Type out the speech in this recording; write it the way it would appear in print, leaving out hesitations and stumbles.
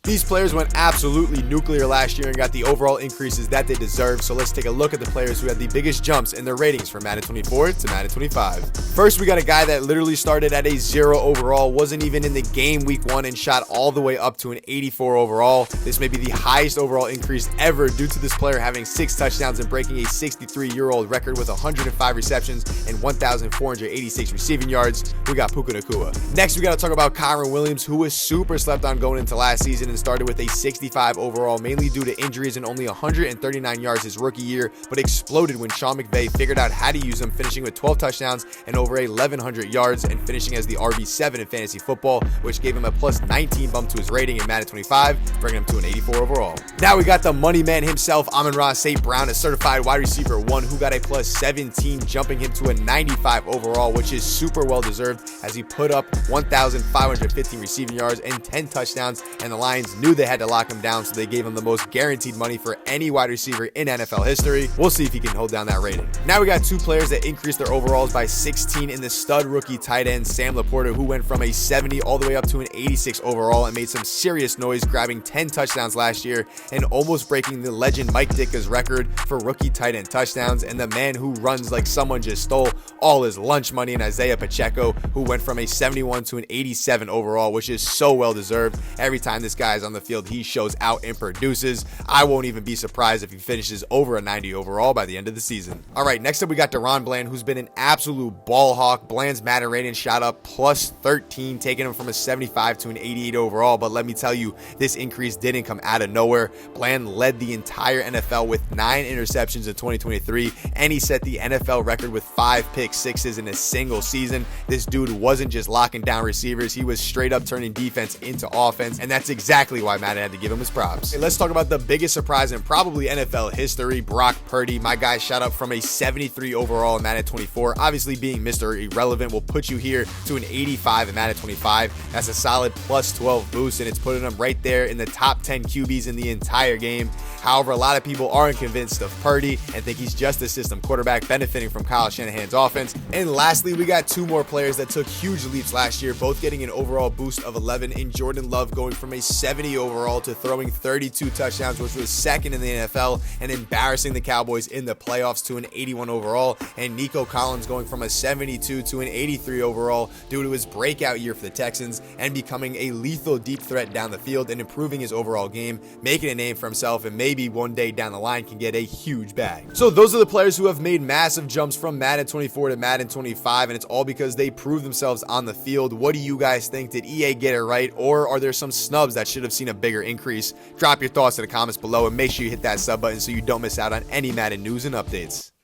These players went absolutely nuclear last year and got the overall increases that they deserve, so let's take a look at the players who had the biggest jumps in their ratings from Madden 24 to Madden 25. First, we got a guy that literally started at a 0 overall, wasn't even in the game week 1, and shot all the way up to an 84 overall. This may be the highest overall increase ever due to this player having 6 touchdowns and breaking a 63-year-old record with 105 receptions and 1,486 receiving yards. We got Puka Nacua. Next, we got to talk about Kyron Williams, who was super slept on going into last season and started with a 65 overall, mainly due to injuries and only 139 yards his rookie year, but exploded when Sean McVay figured out how to use him, finishing with 12 touchdowns and over 1,100 yards and finishing as the RB7 in fantasy football, which gave him a plus 19 bump to his rating in Madden 25, bringing him to an 84 overall. Now we got the money man himself, Amon-Ra St. Brown, a certified wide receiver 1, who got a plus 17, jumping him to a 95 overall, which is super well deserved as he put up 1,515 receiving yards and 10 touchdowns, and the Lions knew they had to lock him down, so they gave him the most guaranteed money for any wide receiver in NFL history. We'll see if he can hold down that rating. Now we got 2 players that increased their overalls by 16 in the stud rookie tight end Sam Laporta, who went from a 70 all the way up to an 86 overall and made some serious noise, grabbing 10 touchdowns last year and almost breaking the legend Mike Ditka's record for rookie tight end touchdowns, and the man who runs like someone just stole all his lunch money in Isaiah Pacheco, who went from a 71 to an 87 overall, which is so well deserved. Every time this guy is on the field, he shows out and produces. I won't even be surprised if he finishes over a 90 overall by the end of the season. All right, next up we got Deron Bland, who's been an absolute ball hawk. Bland's Madden rating shot up plus 13, taking him from a 75 to an 88 overall, but let me tell you, this increase didn't come out of nowhere. Bland led the entire NFL with 9 interceptions in 2023, and he set the NFL record with 5 pick sixes in a single season. This dude wasn't just locking down receivers, he was straight up turning defense into offense, and that's exactly why Madden had to give him his props. Okay, let's talk about the biggest surprise in probably NFL history, Brock Purdy. My guy shot up from a 73 overall in Madden 24. Obviously, being Mr. Irrelevant will put you here to an 85 in Madden 25. That's a solid plus 12 boost, and it's putting him right there in the top 10 QBs in the entire game. However, a lot of people aren't convinced of Purdy and think he's just a system quarterback benefiting from Kyle Shanahan's offense. And lastly, we got 2 more players that took huge leaps last year, both getting an overall boost of 11, in Jordan Love going from a 70 overall to throwing 32 touchdowns, which was second in the NFL, and embarrassing the Cowboys in the playoffs to an 81 overall, and Nico Collins going from a 72 to an 83 overall due to his breakout year for the Texans and becoming a lethal deep threat down the field and improving his overall game, making a name for himself, and maybe one day down the line can get a huge bag. So those are the players who have made massive jumps from Madden 24 to Madden 25, and it's all because they proved themselves on the field. What do you guys think? Did EA get it right, or are there some snubs that should have seen a bigger increase? Drop your thoughts in the comments below, and make sure you hit that sub button so you don't miss out on any Madden news and updates.